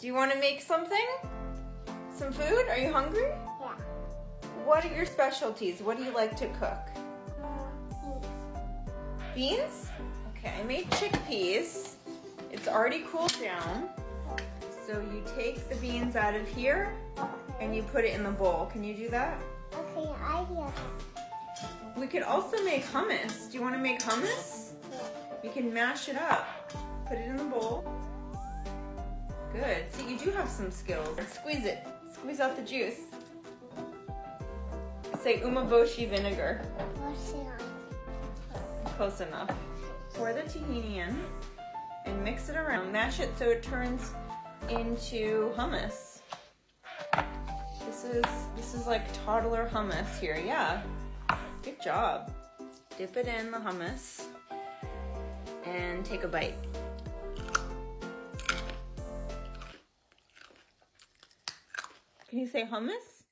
Do you want to make something? Some food? Are you hungry? Yeah. What are your specialties? What do you like to cook? Beans. Beans? Okay, I made chickpeas. It's already cooled down. So you take the beans out of here and you put it in the bowl. Can you do that? Okay, I do that. We could also make hummus. Do you want to make hummus? We can mash it up. Put it in the bowl. Good. See, you do have some skills. Squeeze it. Squeeze out the juice. Say umeboshi vinegar. Close enough. Pour the tahini in and mix it around. Mash it so it turns into hummus. This is like toddler hummus here. Yeah. Good job. Dip it in the hummus and take a bite. Can you say hummus?